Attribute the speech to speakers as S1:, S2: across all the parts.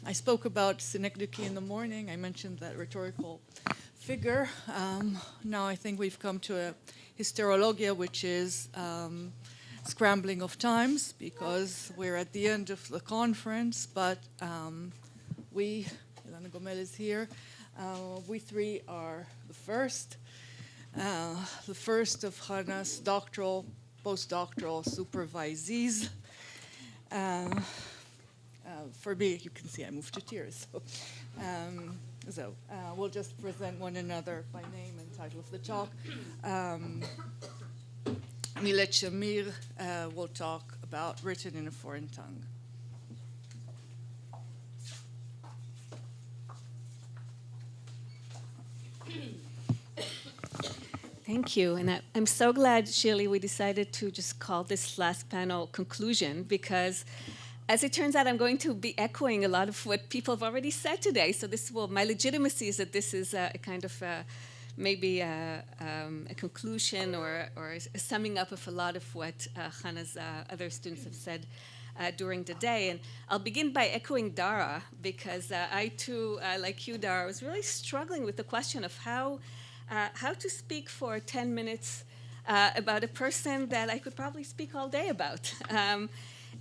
S1: I spoke about synecdoche in the morning. I mentioned that rhetorical figure. Now I think we've come to a hysterologia, which is scrambling of times, because we're at the end of the conference, but we, Ilana Gomel is here, we three are the first of Hannah's doctoral, postdoctoral supervisees. For me, you can see I moved to tears. So we'll just present one another by name and title of the talk. Milette Shamir will talk about written in a foreign tongue.
S2: Thank you. And I'm so glad, Shirley, we decided to just call this last panel conclusion, because as it turns out, I'm going to be echoing a lot of what people have already said today. So my legitimacy is that this is a kind of maybe a conclusion or a summing up of a lot of what Hannah's other students have said during the day. And I'll begin by echoing Dara, because I too, like you, Dara, was really struggling with the question of how to speak for 10 minutes about a person that I could probably speak all day about.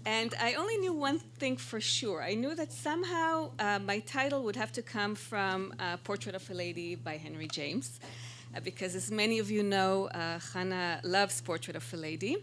S2: And I only knew one thing for sure. I knew that somehow my title would have to come from Portrait of a Lady by Henry James, because as many of you know, Hannah loves Portrait of a Lady.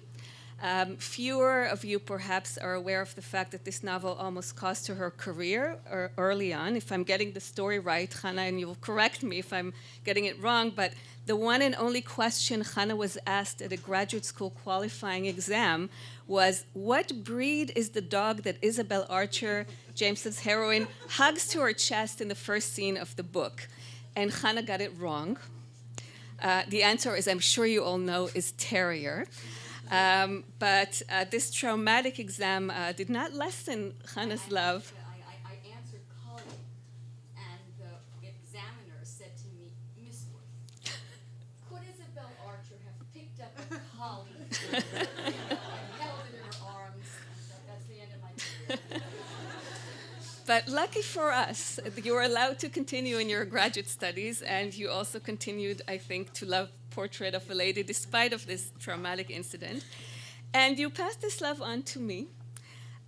S2: Fewer of you perhaps are aware of the fact that this novel almost cost her career early on. If I'm getting the story right, Hannah, and you'll correct me if I'm getting it wrong, but the one and only question Hannah was asked at a graduate school qualifying exam was, what breed is the dog that Isabel Archer, James's heroine, hugs to her chest in the first scene of the book? And Hannah got it wrong. The answer, as I'm sure you all know, is terrier. But this traumatic exam did not lessen Hannah's love.
S3: I answered collie, and the examiner said to me, Miss Worth, could Isabel Archer have picked up a collie and held it in her arms? And that's the end of my career.
S2: But lucky for us, you were allowed to continue in your graduate studies, and you also continued, I think, to love Portrait of a Lady despite of this traumatic incident. And you passed this love on to me.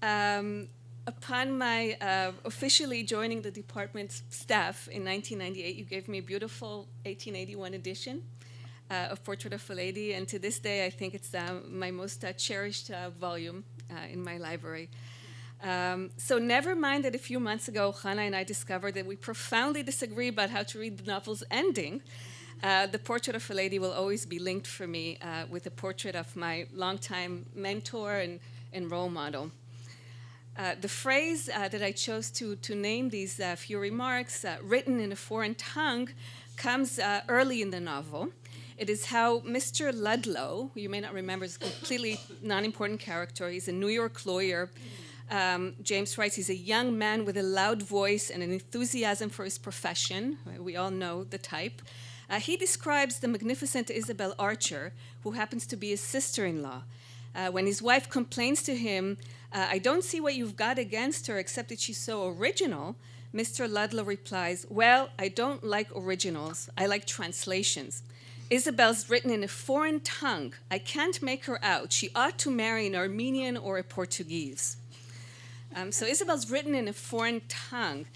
S2: Upon my officially joining the department staff in 1998, you gave me a beautiful 1881 edition of Portrait of a Lady, and to this day I think it's my most cherished volume in my library. So never mind that a few months ago, Hannah and I discovered that we profoundly disagree about how to read the novel's ending. The Portrait of a Lady will always be linked for me with the portrait of my longtime mentor and role model. The phrase that I chose to name these few remarks, written in a foreign tongue, comes early in the novel. It is how Mr. Ludlow, who you may not remember, is a completely non-important character. He's a New York lawyer. James writes, he's a young man with a loud voice and an enthusiasm for his profession. We all know the type. He describes the magnificent Isabel Archer, who happens to be his sister-in-law. When his wife complains to him, I don't see what you've got against her except that she's so original, Mr. Ludlow replies, well, I don't like originals. I like translations. Isabel's written in a foreign tongue. I can't make her out. She ought to marry an Armenian or a Portuguese. So Isabel's written in a foreign tongue.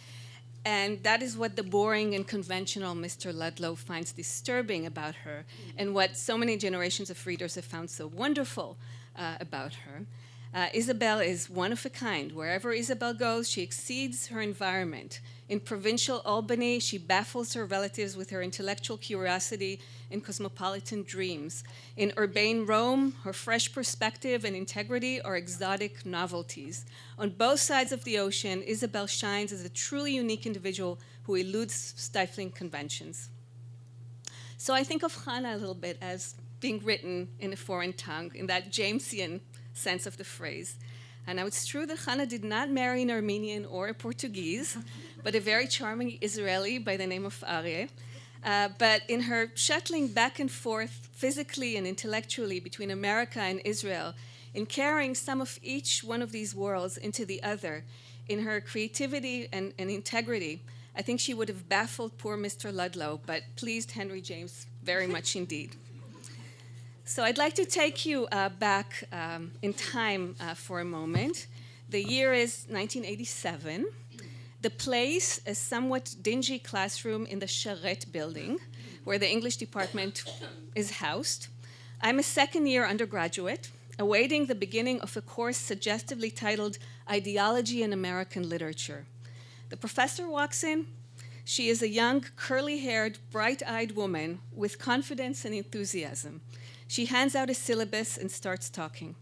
S2: And that is what the boring and conventional Mr. Ludlow finds disturbing about her, and what so many generations of readers have found so wonderful about her. Isabel is one of a kind. Wherever Isabel goes, she exceeds her environment. In provincial Albany, she baffles her relatives with her intellectual curiosity and cosmopolitan dreams. In urbane Rome, her fresh perspective and integrity are exotic novelties. On both sides of the ocean, Isabel shines as a truly unique individual who eludes stifling conventions. So I think of Hannah a little bit as being written in a foreign tongue, in that Jamesian sense of the phrase. And now it's true that Hannah did not marry an Armenian or a Portuguese, but a very charming Israeli by the name of Aryeh. But in her shuttling back and forth physically and intellectually between America and Israel, in carrying some of each one of these worlds into the other, in her creativity and integrity, I think she would have baffled poor Mr. Ludlow, but pleased Henry James very much indeed. So I'd like to take you back in time for a moment. The year is 1987. The place, a somewhat dingy classroom in the Charette building, where the English department is housed. I'm a second-year undergraduate, awaiting the beginning of a course suggestively titled Ideology in American Literature. The professor walks in. She is a young, curly-haired, bright-eyed woman with confidence and enthusiasm. She hands out a syllabus and starts talking.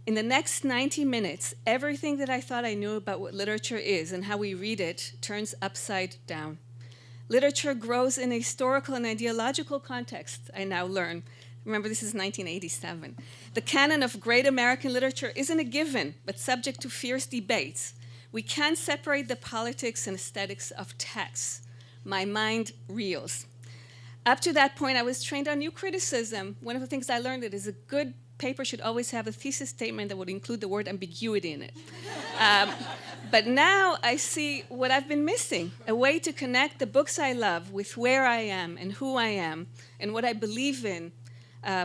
S2: In the next 90 minutes, everything that I thought I knew about what literature is and how we read it turns upside down. Literature grows in a historical and ideological context, I now learn. Remember, this is 1987. The canon of great American literature isn't a given, but subject to fierce debates. We can't separate the politics and aesthetics of texts. My mind reels. Up to that point, I was trained on new criticism. One of the things I learned is a good paper should always have a thesis statement that would include the word ambiguity in it. But now I see what I've been missing, a way to connect the books I love with where I am and who I am and what I believe in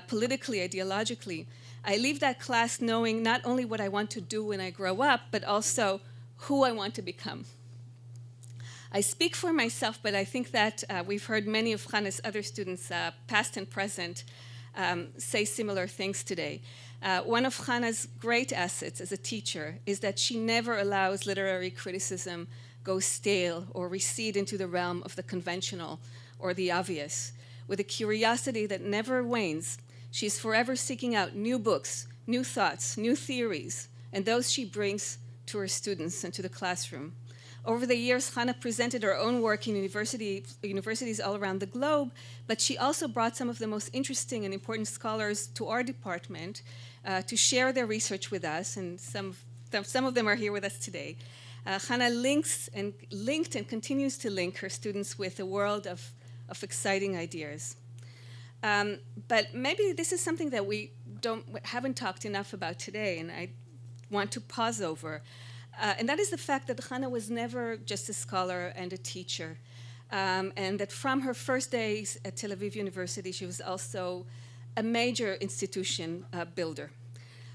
S2: politically, ideologically. I leave that class knowing not only what I want to do when I grow up, but also who I want to become. I speak for myself, but I think that we've heard many of Chana's other students, past and present, say similar things today. One of Chana's great assets as a teacher is that she never allows literary criticism go stale or recede into the realm of the conventional or the obvious. With a curiosity that never wanes, she's forever seeking out new books, new thoughts, new theories, and those she brings to her students and to the classroom. Over the years, Chana presented her own work in universities all around the globe, but she also brought some of the most interesting and important scholars to our department to share their research with us, and some of them are here with us today. Chana linked and continues to link her students with a world of exciting ideas. But maybe this is something that we haven't talked enough about today, and I want to pause over. And that is the fact that Chana was never just a scholar and a teacher, and that from her first days at Tel Aviv University, she was also a major institution builder.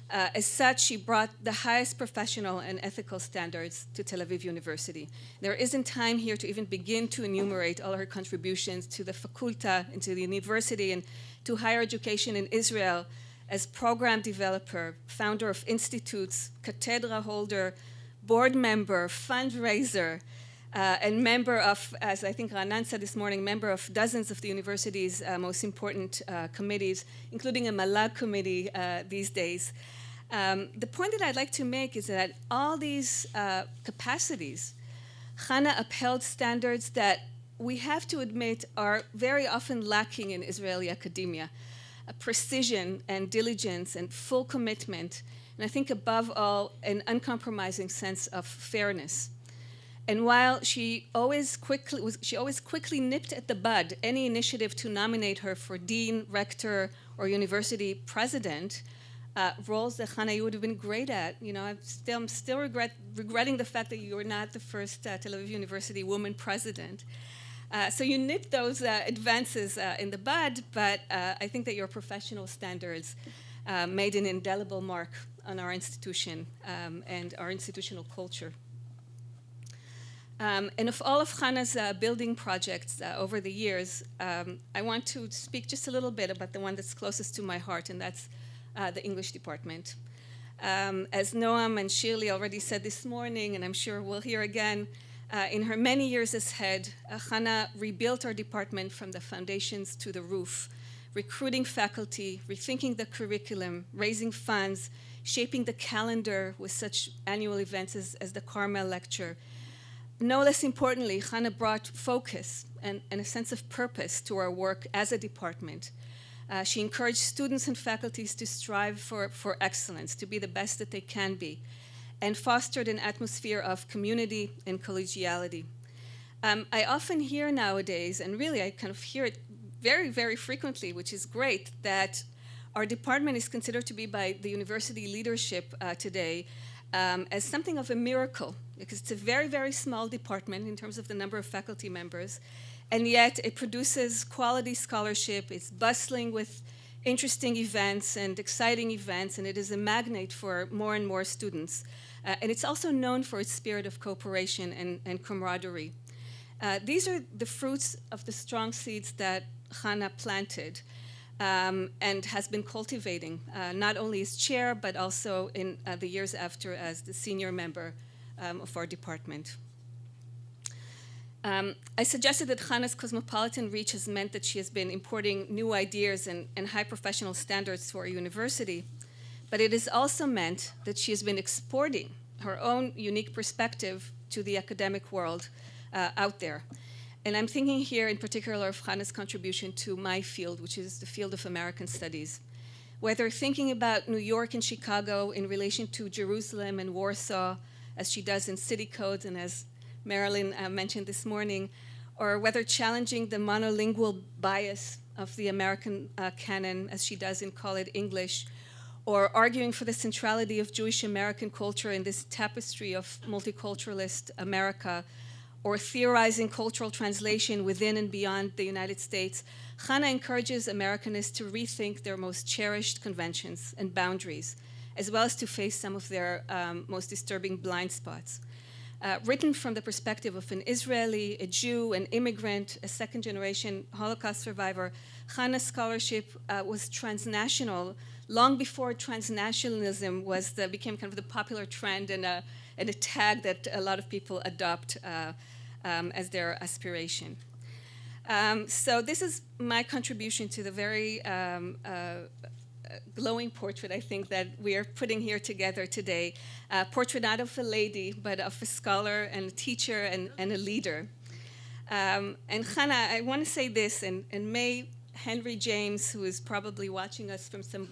S2: As such, she brought the highest professional and ethical standards to Tel Aviv University. There isn't time here to even begin to enumerate all her contributions to the faculta and to the university and to higher education in Israel as program developer, founder of institutes, cathedra holder, board member, fundraiser, and member of, as I think Ranan said this morning, member of dozens of the university's most important committees, including a Malag committee these days. The point that I'd like to make is that all these capacities, Chana upheld standards that we have to admit are very often lacking in Israeli academia. Precision and diligence and full commitment, and I think above all, an uncompromising sense of fairness. And while she always quickly nipped at the bud any initiative to nominate her for dean, rector, or university president, roles that Chana would have been great at. You know, I'm still regretting the fact that you were not the first Tel Aviv University woman president. So you nipped those advances in the bud, but I think that your professional standards made an indelible mark on our institution and our institutional culture. And of all of Chana's building projects over the years, I want to speak just a little bit about the one that's closest to my heart, and that's the English department. As Noam and Shirley already said this morning, and I'm sure we'll hear again, in her many years as head, Chana rebuilt our department from the foundations to the roof, recruiting faculty, rethinking the curriculum, raising funds, shaping the calendar with such annual events as the Carmel Lecture. No less importantly, Chana brought focus and a sense of purpose to our work as a department. She encouraged students and faculties to strive for excellence, to be the best that they can be, and fostered an atmosphere of community and collegiality. I often hear nowadays, and really I kind of hear it very, very frequently, which is great, that our department is considered to be by the university leadership today as something of a miracle, because it's a very, very small department in terms of the number of faculty members, and yet it produces quality scholarship. It's bustling with interesting events and exciting events, and it is a magnet for more and more students. And it's also known for its spirit of cooperation and camaraderie. These are the fruits of the strong seeds that Chana planted and has been cultivating, not only as chair, but also in the years after as the senior member of our department. I suggested that Chana's cosmopolitan reach has meant that she has been importing new ideas and high professional standards to our university, but it has also meant that she has been exporting her own unique perspective to the academic world out there. And I'm thinking here in particular of Chana's contribution to my field, which is the field of American studies. Whether thinking about New York and Chicago in relation to Jerusalem and Warsaw, as she does in city codes and as Marilyn mentioned this morning, or whether challenging the monolingual bias of the American canon, as she does in Call It English, or arguing for the centrality of Jewish American culture in this tapestry of multiculturalist America, or theorizing cultural translation within and beyond the United States, Chana encourages Americanists to rethink their most cherished conventions and boundaries, as well as to face some of their most disturbing blind spots. Written from the perspective of an Israeli, a Jew, an immigrant, a second-generation Holocaust survivor, Chana's scholarship was transnational long before transnationalism became kind of the popular trend and a tag that a lot of people adopt as their aspiration. So this is my contribution to the very glowing portrait, I think, that we are putting here together today. Portrait not of a lady, but of a scholar and a teacher and a leader. And Chana, I want to say this, and may Henry James, who is probably watching us from some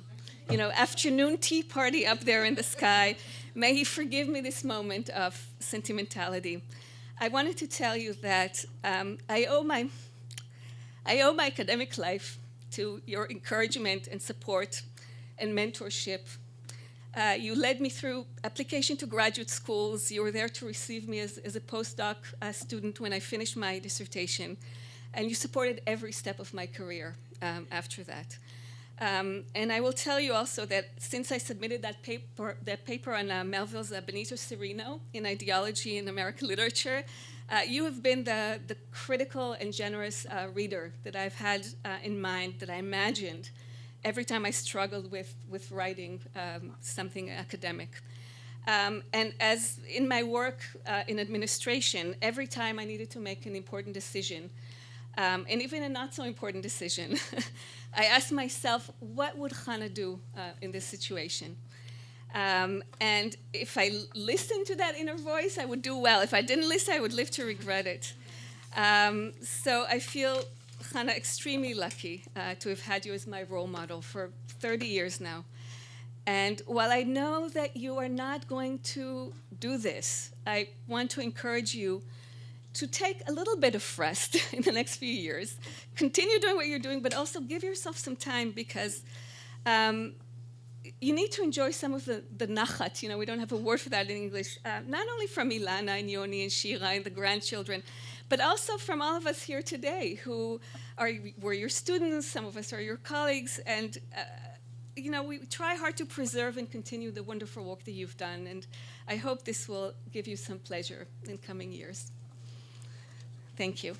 S2: afternoon tea party up there in the sky, may he forgive me this moment of sentimentality. I wanted to tell you that I owe my academic life to your encouragement and support and mentorship. You led me through application to graduate schools. You were there to receive me as a postdoc student when I finished my dissertation. And you supported every step of my career after that. And I will tell you also that since I submitted that paper on Melville's Benito Cereno in ideology in American literature, you have been the critical and generous reader that I've had in mind, that I imagined every time I struggled with writing something academic. And as in my work in administration, every time I needed to make an important decision, and even a not so important decision, I asked myself, what would Chana do in this situation? And if I listened to that inner voice, I would do well. If I didn't listen, I would live to regret it. So I feel, Chana, extremely lucky to have had you as my role model for 30 years now. And while I know that you are not going to do this, I want to encourage you to take a little bit of rest in the next few years. Continue doing what you're doing, but also give yourself some time, because you need to enjoy some of the nachat. We don't have a word for that in English. Not only from Ilana and Yoni and Shira and the grandchildren, but also from all of us here today who were your students, some of us are your colleagues, and we try hard to preserve and continue the wonderful work that you've done, and I hope this will give you some pleasure in coming years. Thank you.